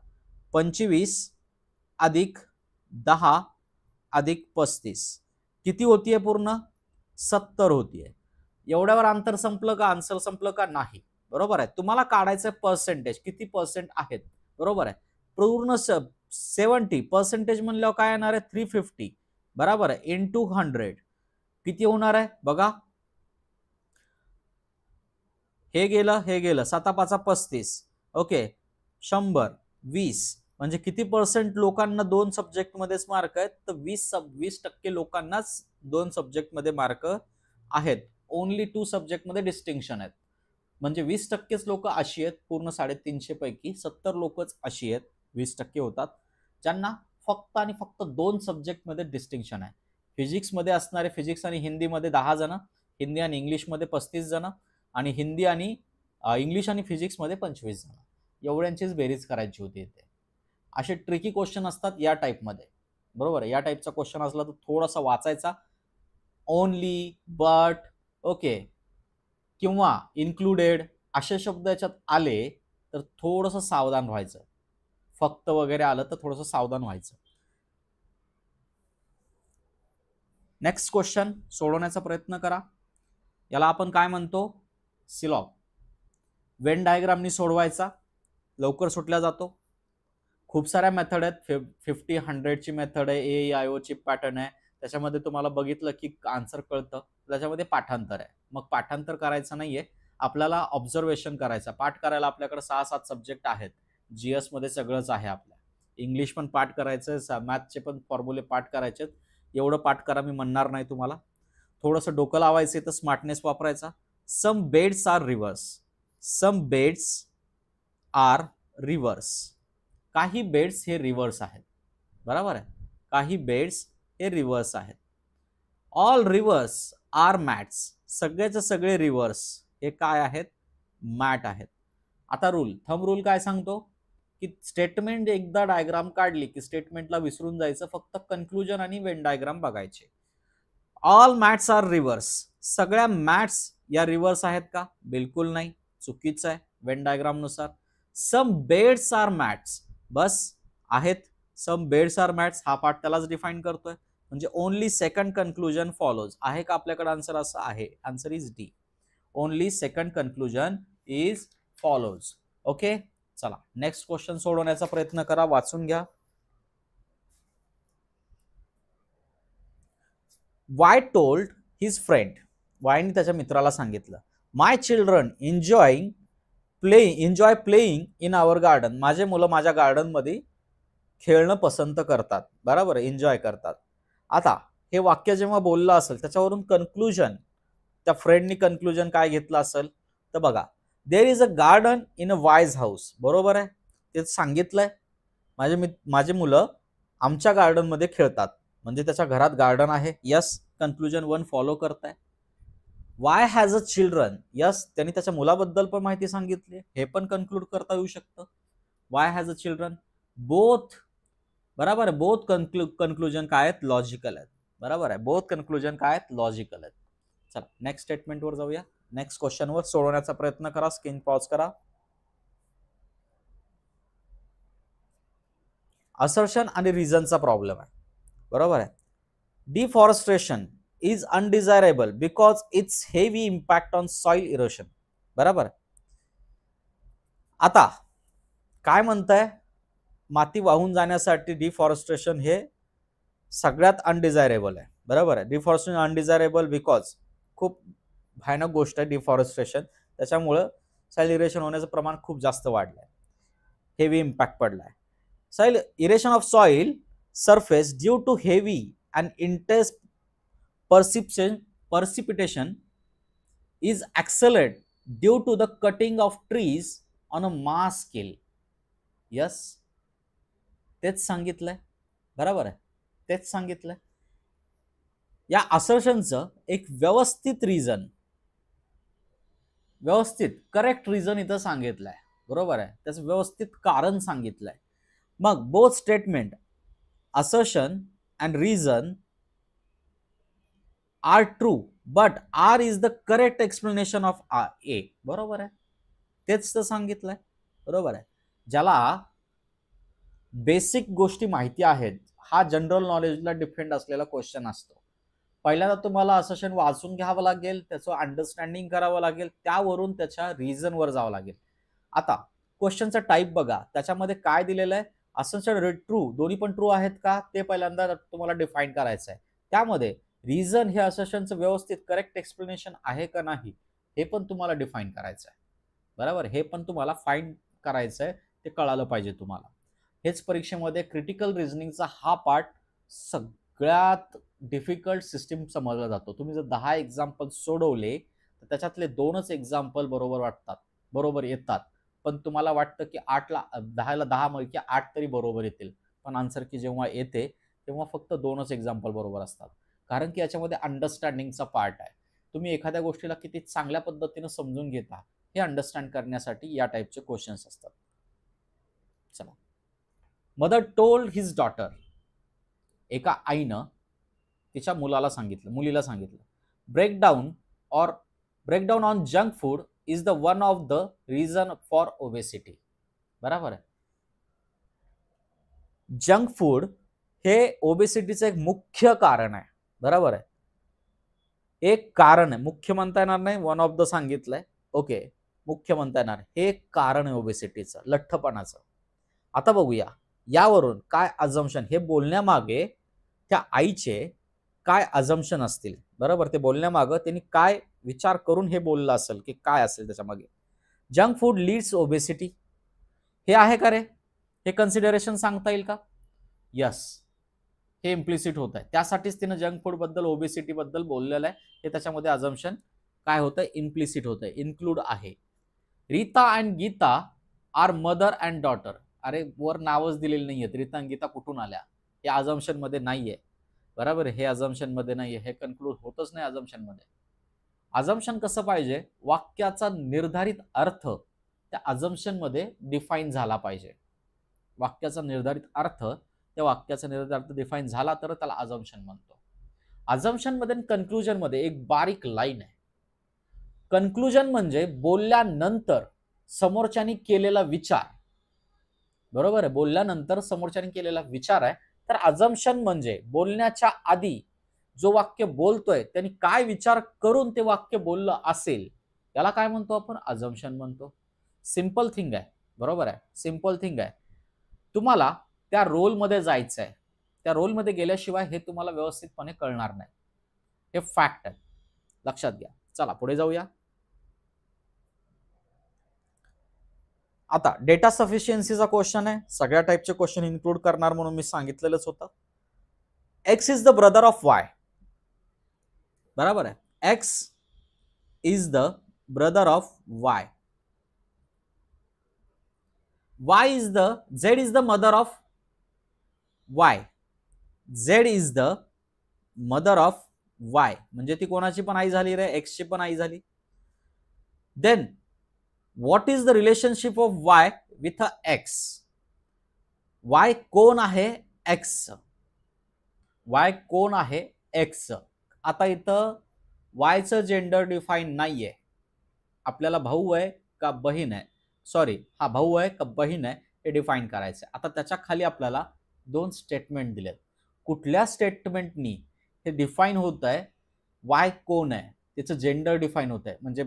Speaker 1: 25 अधिक 10 अधिक 35 किती होतीये, पूर्ण 70 होतीये. एवढ्यावर अंतर संपलं का, आन्सर संपलं का, नाही. बरोबर आहे. तुम्हाला काढायचं पर्सेंटेज, किती पर्सेंट आहेत. बरोबर आहे, पूर्ण 70 पर्सेंटेज म्हणल्यावर काय येणार आहे, 350. बरोबर आहे, इंटू 100 किती होणार आहे बघा. हे गेलं 7 5 35. ओके, 100 20 म्हणजे किती पर्सेंट लोकांना 2 सब्जेक्ट मध्येच मार्क आहेत, तर 20% लोकांनाच 2 सब्जेक्ट मध्ये मार्क आहेत. ओनली 2 सब्जेक्ट मध्ये डिस्टिंक्शन आहेत. म्हणजे 20%च लोक अशी आहेत, पूर्ण 350 पैकी 70 लोकच अशी आहेत, 20% होतात, ज्यांना फक्त आणि फक्त 2 सब्जेक्ट मध्ये डिस्टिंक्शन आहे. फिजिक्समध्ये असणारे फिजिक्स आणि हिंदीमध्ये 10 जण, हिंदी आणि इंग्लिशमध्ये 35 जण, आणि हिंदी आणि इंग्लिश आणि फिजिक्समध्ये 25 जण, एवढ्यांचीच बेरीज करायची होती इथे. असे ट्रिकी क्वेश्चन असतात या टाईपमध्ये, बरोबर आहे. या टाईपचा क्वेश्चन असला तर थोडासा वाचायचा. ओनली, बट, ओके किंवा इन्क्लुडेड असे शब्द याच्यात आले तर थोडंसं सावधान व्हायचं. फक्त वगैरे आलं तर थोडंसं सावधान व्हायचं. नेक्स्ट क्वेश्चन सोडवण्याचा प्रयत्न करा. याला आपण काय म्हणतो? सिलॉग. वेन डायग्रामनी सोडवायचा, लवकर सुटला जातो. खूप साऱ्या मेथड आहेत. 50, 100ची मेथड आहे, AEIO ची पॅटर्न आहे. त्याच्यामध्ये तुम्हाला बघितलं की आन्सर कळतं. त्याच्यामध्ये पाठांतर आहे. मग पाठांतर करायचं नाहीये, आपल्याला ऑब्झर्वेशन करायचं. पाठ करायला आपल्याकडे 6-7 सब्जेक्ट आहेत. GS मध्ये सगळंच आहे आपल्या. इंग्लिश पण पाठ करायचं, मॅथचे पण फॉर्म्युले पाठ करायचे. एवढं पाठ करा मी म्हणणार नाही तुम्हाला. थोडंसं डोकं लावायचं तर स्मार्टनेस वापरायचा. Some beds are rivers. Some beds are rivers. काही बेड्स हे रिव्हर्स आहेत, बरोबर आहे. काही बेड्स हे रिव्हर्स आहेत. All rivers are mats. सगळेचे सगळे रिव्हर्स हे काय आहेत? मॅट आहेत. आता थंब रूल काय सांगतो की स्टेटमेंट एकदा डायग्राम काढली की स्टेटमेंटला विसरून जायचं, फक्त कन्क्लुजन आणि वेन डायग्राम बघायचे. All mats are rivers. सगळ्या मॅट्स या रिव्हर्स आहेत का? बिलकुल नाही, चुकीचं आहे वेन डायग्राम नुसार. सम बेड्स आर मॅट्स, बस आहेत. सम बेड्स आर मॅट्स हा पार्ट त्यालाच डिफाईन करतोय. म्हणजे ओनली सेकंड कन्क्लुजन फॉलोज. आहे का आपल्याकडे आन्सर? असं आहे. Answer is D. Only second conclusion is follows. Okay, चला नेक्स्ट क्वेश्चन सोडवण्याचा प्रयत्न करा. वाचून घ्या. Y told his friend. वायने त्याच्या मित्राला सांगितलं, my children enjoy playing in our garden. माझे मुलं माझ्या गार्डन मध्ये खेळणं पसंत करतात, बरोबर, एन्जॉय करतात. आता हे वाक्य जेव्हा बोललं असेल त्याच्यावरून कन्क्लुजन, त्या फ्रेंडनी कन्क्लुजन काय घेतलं असेल तर बघा, there is a garden in a wise house. बरोबर आहे, ते सांगितलंय माझे मुलं आमच्या गार्डन मध्ये खेळतात, म्हणजे त्याच्या घरात गार्डन आहे. यस, कन्क्लुजन 1 फॉलो करताय. Y has a children. Yes, त्यांनी त्याच्या मुलाबद्दल पण माहिती सांगितली, हे पण कन्क्लूड करता येऊ शकतं. Y has a children. Both, बरोबर आहे. बोथ कन्क्लुजन काय आहेत? लॉजिकल आहेत. बरोबर आहे, बोथ कन्क्लुजन काय आहेत? लॉजिकल आहेत. चला नेक्स्ट स्टेटमेंट वर जाऊया. नेक्स्ट क्वेश्चन वर सोडवण्याचा प्रयत्न करा. स्क्रीन पॉज करा. असर्शन आणि रिझनचा प्रॉब्लेम आहे, बरोबर आहे. Deforestation is undesirable because it's heavy impact on soil erosion. बरोबर. आता काय म्हणताय? माती वाहून जाण्यासाठी डिफॉरेस्ट्रेशन हे सगळ्यात अनडिझायरेबल आहे, बरोबर आहे. डिफॉरेस्ट्रेशन अनडिझायरेबल बिकॉज खूप भयानक गोष्ट आहे डिफॉरेस्ट्रेशन. त्याच्यामुळं सॉइल इरेशन होण्याचं प्रमाण खूप जास्त वाढलंय, हेवी इम्पॅक्ट पडलाय. Soil erosion of soil surface due to heavy and intense precipitation is accelerated due to the cutting of trees on a mass scale. Yes, तेच सांगितलंय, बरोबर आहे, तेच सांगितलंय. या असर्शनचं एक व्यवस्थित रिझन, व्यवस्थित करेक्ट रिझन इथं सांगितलंय, बरोबर आहे. त्याचं व्यवस्थित कारण सांगितलंय. मग both statement assertion and reason are true but R is the correct explanation of A. बरोबर आहे, तेच तर सांगितलंय, बरोबर आहे. ज्याला बेसिक गोष्टी माहिती आहेत, हा जनरल नॉलेजला डिपेंड असलेला क्वेश्चन असतो. पहिल्यांदा तुम्हाला असर्शन वाचून घ्यावं लागेल, त्याचं अंडरस्टँडिंग करावं लागेल, त्यावरून त्याच्या रिझन वर जावं लागेल. आता क्वेश्चनचा टाईप बघा, त्याच्यामध्ये काय दिलेलं आहे? असर्शन ट्रू, दोन्ही पण ट्रू आहेत का ते पहिल्यांदा तुम्हाला डिफाईन करायचं आहे. त्यामध्ये रिझन हे असर्शनचं व्यवस्थित करेक्ट एक्सप्लेनेशन आहे का नाही हे पण तुम्हाला डिफाईन करायचं आहे, बरोबर. हे पण तुम्हाला फाईंड करायचं आहे, ते कळालं पाहिजे तुम्हाला. हेच परीक्षेमध्ये क्रिटिकल रिझनिंगचा हा पार्ट सगळ्यात डिफिकल्ट सिस्टीम समजला जातो. तुम्ही जर 10 एक्झाम्पल सोडवले तर त्याच्यातले 2च एक्झाम्पल बरोबर वाटतात, बरोबर येतात. पण तुम्हाला वाटतं की 10ला 10 पैकी 8 तरी बरोबर येतील, पण आन्सर की जेव्हा येते तेव्हा फक्त 2च एक्झाम्पल बरोबर असतात. कारण की याच्यामध्ये अंडरस्टँडिंगचा पार्ट आहे. तुम्ही एखाद्या गोष्टीला किती चांगल्या पद्धतीने समजून घेता हे अंडरस्टँड करण्यासाठी या टाईपचे क्वेश्चन्स असतात. चला, मदर टोल्ड हिज डॉटर, एका आईनं तिच्या मुलीला सांगितलं, breakdown on junk food is the one of the reason for obesity. बरोबर आहे. जंक फूड हे ओबेसिटीचं एक मुख्य कारण आहे. बरोबर आहे. एक कारण आहे, मुख्य म्हणता येणार नाही, वन ऑफ द सांगितलंय, ओके, मुख्य म्हणता येणार, हे एक कारण आहे ओबेसिटीचं, लठ्ठपणाचं. आता बघूया यावरून काय अझम्पशन, हे बोलण्यामागे त्या आईचे काय अझम्पशन असतील. बरोबर, ते बोलण्यामागे त्यांनी काय विचार करून हे बोललं असेल, की काय असेल त्याच्यामागे. जंक फूड लीड्स ओबेसिटी, हे आहे का रे, हे कन्सिडरेशन सांगता येईल का? यस, हे इम्प्लिसिट होत आहे. त्यासाठीच तिनं जंक फूड बद्दल, ओबेसिटी बद्दल बोललेलं आहे. हे त्याच्यामध्ये अझम्पशन काय होतंय, इम्प्लिसिट होतंय, इन्क्लूड आहे. Rita and Geeta are mother and daughter. अरे वर नावच दिलेली नाहीये, रीता आणि गीता कुठून आल्या, हे अझम्पशन मध्ये नाहीये. बरोबर, हे अझम्पशन मध्ये नाहीये, हे कन्क्लूड होतच नाही अझम्पशन मध्ये. अझम्पशन कसं पाहिजे, वाक्याचा निर्धारित अर्थ त्या अझम्पशन मध्ये डिफाईन झाला पाहिजे. वाक्याचा निर्धारित अर्थ, त्या वाक्याचा निर्धारित अर्थ डिफाईन झाला तर त्याला अझम्पशन म्हणतो. अझम्पशन मध्ये आणि कन्क्लुजन मध्ये एक बारीक लाईन आहे. कन्क्लुजन म्हणजे बोलल्यानंतर समोरच्यानी केलेला विचार. बरोबर आहे, बोलल्यानंतर समोरच्यानी केलेला विचार आहे. तर अझम्पशन म्हणजे बोलण्याच्या आधी जो वाक्य बोलतोय त्यांनी काय विचार करून ते वाक्य बोललं असेल, त्याला काय म्हणतो आपण, अझम्पशन म्हणतो. सिंपल थिंग आहे. बरोबर आहे, सिंपल थिंग आहे. तुम्हाला त्या रोलमध्ये जायचं आहे, त्या रोलमध्ये गेल्याशिवाय हे तुम्हाला व्यवस्थितपणे कळणार नाही. हे फॅक्ट आहे, लक्षात घ्या. चला पुढे जाऊया. आता डेटा सफिशियन्सीचा क्वेश्चन आहे, सगळ्या टाईपचे क्वेश्चन इन्क्लूड करणार म्हणून मी सांगितलेलंच होतं. X is the brother of Y. बरोबर आहे, x is the brother of Y. Z is the mother of Y. Z is the mother of Y. म्हणजे ती कोणाची पण आई झाली रे, एक्स ची पण आई झाली. Then what is the relationship of Y with a X. Y कोण आहे, एक्स. Y कोण आहे, एक्स. आता इथं वायचं जेंडर डिफाईन नाहीये. आपल्याला भाऊ आहे का बहीण आहे, सॉरी, हा भाऊ आहे का बहीण आहे हे डिफाईन करायचं. आता त्याच्या खाली आपल्याला दोन स्टेटमेंट दिलेत. कुठल्या स्टेटमेंटनी हे डिफाईन होत आहे वाय कोण आहे, त्याचं जेंडर डिफाईन होत आहे. म्हणजे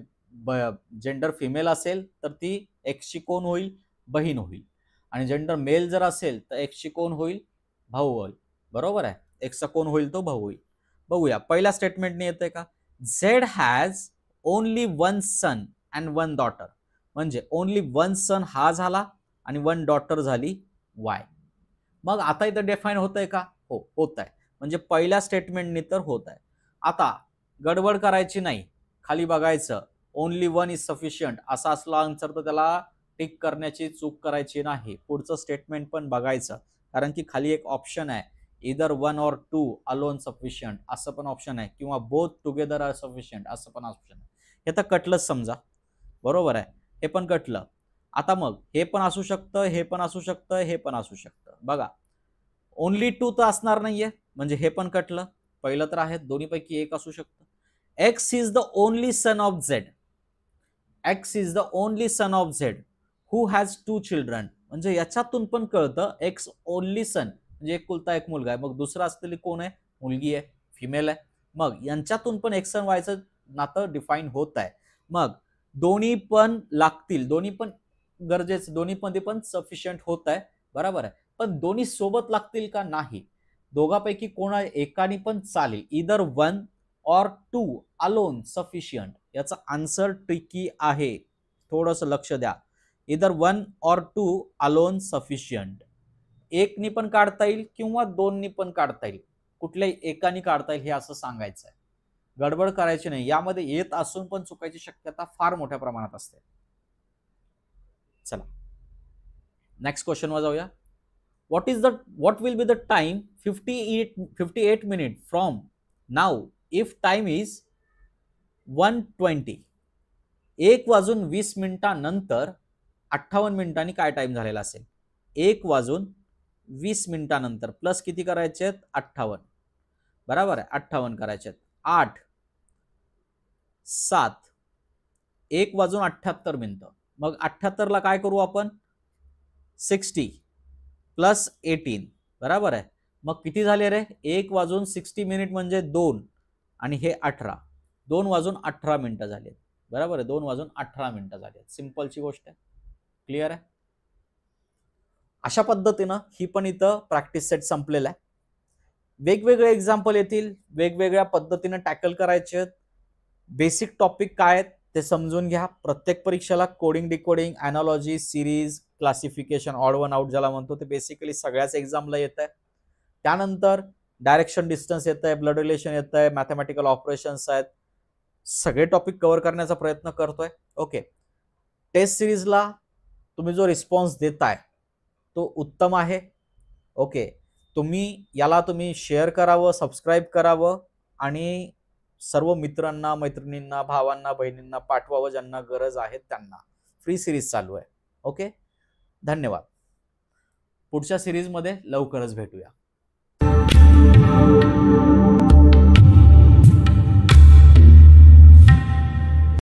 Speaker 1: जेंडर फिमेल असेल तर ती एक्सची कोण होईल, बहीण होईल. आणि जेंडर मेल जर असेल तर एक्सची कोण होईल, भाऊ होईल. बरोबर आहे, एक्सचा कोण होईल, तो भाऊ होईल. बघूया पहिल्या स्टेटमेंटने येतंय का. Z has only one son and one daughter. म्हणजे ओनली वन सन हा झाला आणि वन डॉटर झाली वाय. मग आता इथं डिफाईन होत आहे का, हो होत आहे. म्हणजे पहिल्या स्टेटमेंटनी तर होत आहे. आता गडबड करायची नाही, खाली बघायचं, ओनली वन इज सफिशियंट असा असला आन्सर तर त्याला टिक करण्याची चूक करायची नाही. पुढचं स्टेटमेंट पण बघायचं, कारण की खाली एक ऑप्शन आहे, इदर वन और टू अलोन सफिशियंट असं पण ऑप्शन आहे, किंवा बोथ टुगेदर आर सफिशियंट असं पण ऑप्शन आहे. हे तर कटलंच समजा. बरोबर आहे, हे पण कटलं. आता मग हे पण असू शकतं, हे पण असू शकतं, हे पण असू शकतं. बघा ओनली टू तर असणार नाहीये, म्हणजे हे पण कटलं. पहिलं तर आहे, दोन्हीपैकी एक असू शकतं. X is the only son of Z. X is the only son of Z who has two children. म्हणजे याच्यातून पण कळतं एक्स ओनली सन म्हणजे एक कुलता एक मुलगा आहे. मग दुसरा असलेली कोण आहे, मुलगी आहे, फिमेल आहे. मग यांच्यातून पण एक्स आणि वायचं नातं डिफाईन होत आहे. मग दोन्ही पण लागतील, दोन्ही पण गरजेचं, दोन्ही मध्ये पण सफिशियंट होत आहे. बरोबर आहे, पण दोन्ही सोबत लागतील का, नाही. दोघांपैकी कोणा एकाने पण चालेल. इदर वन और टू अलोन सफिशियंट. याचा आन्सर ट्रिकी आहे, थोडंसं लक्ष द्या. इदर वन और टू अलोन सफिशियंट. एकनी पण काढता येईल किंवा दोननी पण काढता येईल, कुठल्याही एकानी काढता येईल हे असं सांगायचं आहे. गडबड करायची नाही, यामध्ये येत असून पण चुकायची शक्यता फार मोठ्या प्रमाणात असते. चला नेक्स्ट क्वेश्चन वर जाऊया. what will be the time 58 minute from now if time is 1:20, 1:20 58 मिनिटांनी काय टाइम झालेला असेल? 1:20 प्लस किती करायचे आहेत? 58. बरोबर आहे, 58 करायचे आहेत. 8 7 1:78. मग 78 ला काय करू आपण? 60 प्लस 18. बरोबर आहे. मग किती झाले रे? 1:60 म्हणजे 2 आणि हे 18. 2:18 झाले. बरोबर आहे, 2:18 झाले. सिंपलची गोष्ट आहे. क्लिअर आहे? अशा पद्धतीनं ही पण इथं प्रॅक्टिस सेट संपलेला आहे. वेगवेगळे एक्झाम्पल येतील, वेगवेगळ्या पद्धतीनं टॅकल करायचे आहेत. बेसिक टॉपिक काय आहेत ते समजून घ्या. प्रत्येक परीक्षेला coding, decoding, analogy, series, classification, odd one out ज्याला म्हणतो ते बेसिकली सगळ्याच एक्झामला येत आहे. त्यानंतर डायरेक्शन डिस्टन्स येत आहे, ब्लड रिलेशन येत आहे, मॅथमॅटिकल ऑपरेशन्स आहेत. सगळे टॉपिक कव्हर करण्याचा प्रयत्न करतोय. ओके, टेस्ट सिरीजला तुम्ही जो रिस्पॉन्स देताय तो उत्तम आहे. ओके, तुम्ही शेअर करावं, सबस्क्राईब करावं आणि सर्व मित्रांना, मैत्रिणींना, भावांना, बहिणींना पाठवावं ज्यांना गरज आहे त्यांना. फ्री सिरीज चालू आहे. ओके, धन्यवाद. पुढच्या सिरीजमध्ये लवकरच भेटूया.